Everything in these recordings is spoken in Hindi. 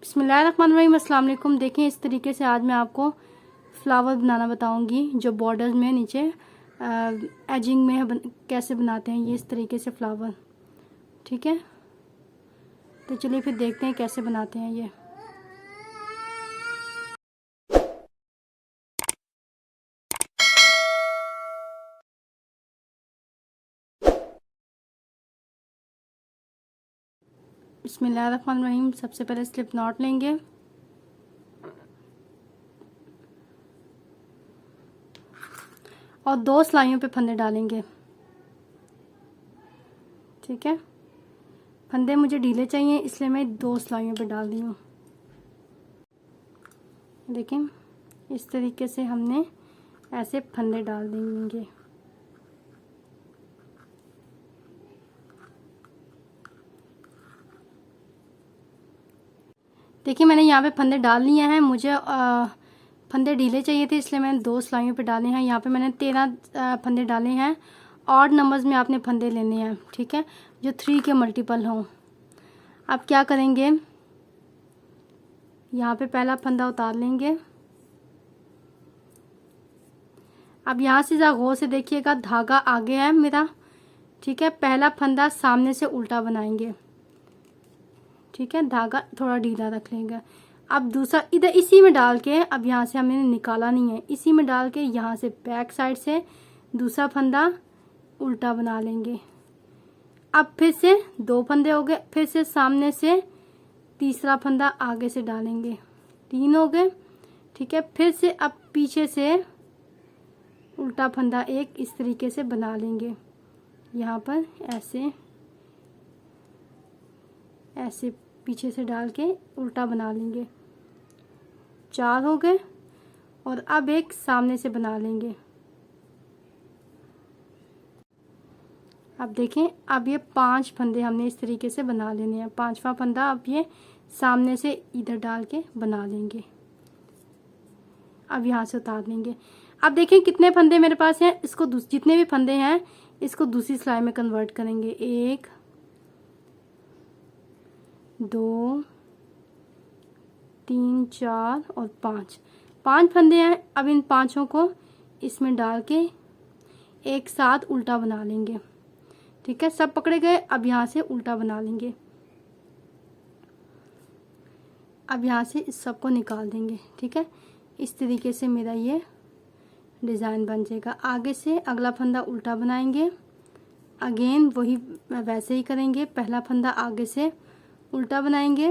बिस्मिल्लाहिर्रहमानिर्रहीम, अस्सलाम वालेकुम। देखें, इस तरीके से आज मैं आपको फ्लावर बनाना बताऊंगी जो बॉर्डर्स में नीचे एजिंग में है, कैसे बनाते हैं ये इस तरीके से फ्लावर। ठीक है, तो चलिए फिर देखते हैं कैसे बनाते हैं ये। बिस्मिल्लाहिर्रहमानिर्रहीम, सबसे पहले स्लिप नॉट लेंगे और 2 सिलाइयों पे फंदे डालेंगे। ठीक है, फंदे मुझे ढीले चाहिए इसलिए मैं 2 सिलाइयों पे डाल रही हूँ। देखें, इस तरीके से हमने ऐसे फंदे डाल देंगे। देखिए, मैंने यहाँ पे फंदे डाल लिए हैं। मुझे फंदे ढीले चाहिए थे इसलिए मैंने 2 सिलाइयों पे डाले हैं। यहाँ पे मैंने 13 फंदे डाले हैं। ऑड नंबर्स में आपने फंदे लेने हैं, ठीक है, जो 3 के मल्टीपल हों। अब क्या करेंगे, यहाँ पे पहला फंदा उतार लेंगे। अब यहाँ से ज़रा गौर से देखिएगा, धागा आगे है मेरा। ठीक है, पहला फंदा सामने से उल्टा बनाएंगे। ठीक है, धागा थोड़ा ढीला रख लेंगे। अब दूसरा इधर इसी में डाल के, अब यहाँ से हमने निकाला नहीं है, इसी में डाल के यहाँ से बैक साइड से दूसरा फंदा उल्टा बना लेंगे। अब फिर से 2 फंदे हो गए, फिर से सामने से तीसरा फंदा आगे से डालेंगे, 3 हो गए। ठीक है, फिर से अब पीछे से उल्टा फंदा एक इस तरीके से बना लेंगे। यहाँ पर ऐसे ऐसे पीछे से डाल के उल्टा बना लेंगे। 4 हो गए और अब एक सामने से बना लेंगे। अब देखें, अब ये 5 फंदे हमने इस तरीके से बना लेने हैं। 5वां फंदा अब ये सामने से इधर डाल के बना लेंगे। अब यहाँ से उतार लेंगे। अब देखें कितने फंदे मेरे पास हैं, इसको जितने भी फंदे हैं इसको दूसरी सिलाई में कन्वर्ट करेंगे। 1 2 3 4 और 5 फंदे हैं। अब इन 5 को इसमें डाल के एक साथ उल्टा बना लेंगे। ठीक है, सब पकड़े गए। अब यहाँ से उल्टा बना लेंगे। अब यहाँ से इस सब को निकाल देंगे। ठीक है, इस तरीके से मेरा ये डिज़ाइन बन जाएगा। आगे से अगला फंदा उल्टा बनाएंगे, अगेन वही वैसे ही करेंगे। पहला फंदा आगे से उल्टा बनाएंगे,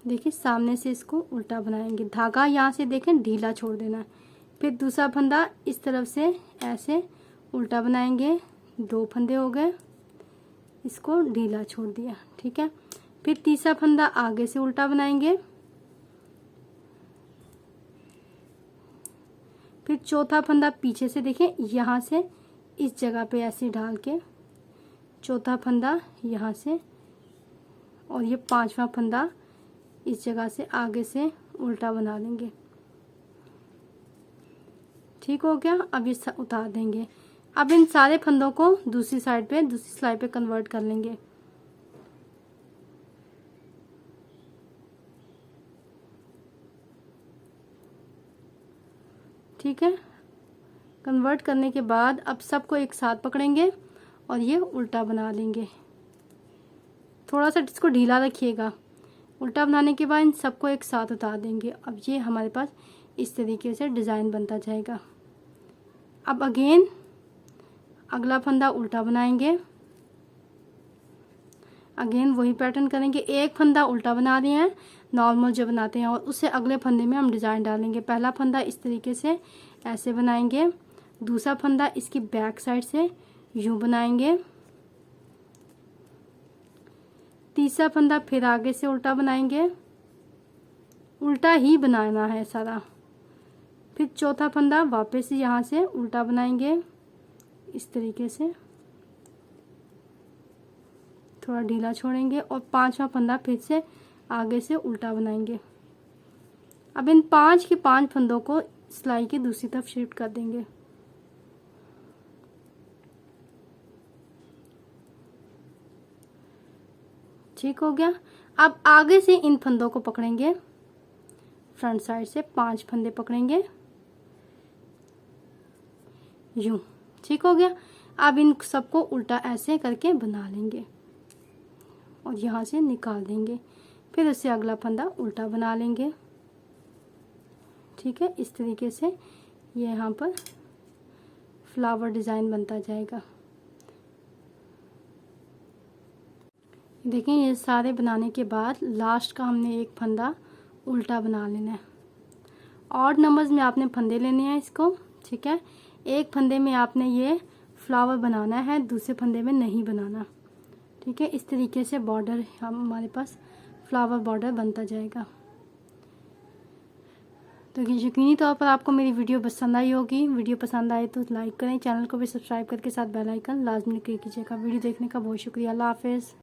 देखिए सामने से इसको उल्टा बनाएंगे। धागा यहाँ से देखें ढीला छोड़ देना है। फिर दूसरा फंदा इस तरफ से ऐसे उल्टा बनाएंगे। 2 फंदे हो गए, इसको ढीला छोड़ दिया। ठीक है, फिर तीसरा फंदा आगे से उल्टा बनाएंगे। फिर चौथा फंदा पीछे से देखें, यहाँ से इस जगह पे ऐसे डाल के चौथा फंदा यहाँ से, और ये 5वां फंदा इस जगह से आगे से उल्टा बना लेंगे। ठीक हो गया, अब ये उतार देंगे। अब इन सारे फंदों को दूसरी साइड पे, दूसरी सिलाई पे कन्वर्ट कर लेंगे। ठीक है, कन्वर्ट करने के बाद अब सबको एक साथ पकड़ेंगे और ये उल्टा बना लेंगे। थोड़ा सा इसको ढीला रखिएगा। उल्टा बनाने के बाद इन सबको एक साथ उतार देंगे। अब ये हमारे पास इस तरीके से डिज़ाइन बनता जाएगा। अब अगेन अगला फंदा उल्टा बनाएंगे, अगेन वही पैटर्न करेंगे। एक फंदा उल्टा बना रहे हैं नॉर्मल जो बनाते हैं, और उससे अगले फंदे में हम डिज़ाइन डालेंगे। पहला फंदा इस तरीके से ऐसे बनाएंगे, दूसरा फंदा इसकी बैक साइड से यूं बनाएंगे, तीसरा फंदा फिर आगे से उल्टा बनाएंगे, उल्टा ही बनाना है सारा। फिर चौथा फंदा वापस यहाँ से उल्टा बनाएंगे इस तरीके से, थोड़ा ढीला छोड़ेंगे, और 5वां फंदा फिर से आगे से उल्टा बनाएंगे। अब इन 5 के 5 फंदों को सिलाई की दूसरी तरफ शिफ्ट कर देंगे। ठीक हो गया। अब आगे से इन फंदों को पकड़ेंगे, फ्रंट साइड से 5 फंदे पकड़ेंगे यूं। ठीक हो गया। अब इन सबको उल्टा ऐसे करके बना लेंगे और यहाँ से निकाल देंगे। फिर उससे अगला फंदा उल्टा बना लेंगे। ठीक है, इस तरीके से ये यहाँ पर फ्लावर डिज़ाइन बनता जाएगा। देखिए ये सारे बनाने के बाद लास्ट का हमने एक फंदा उल्टा बना लेना है। ऑड नंबर्स में आपने फंदे लेने हैं इसको। ठीक है, एक फंदे में आपने ये फ्लावर बनाना है, दूसरे फंदे में नहीं बनाना। ठीक है, इस तरीके से बॉर्डर हमारे पास फ्लावर बॉर्डर बनता जाएगा। तो यकीनी तौर पर आपको मेरी वीडियो पसंद आई होगी। वीडियो पसंद आए तो लाइक करें, चैनल को भी सब्सक्राइब करके साथ बेल आइकन लाजमी क्लिक कीजिएगा। वीडियो देखने का बहुत शुक्रिया। अल्लाह हाफिज़।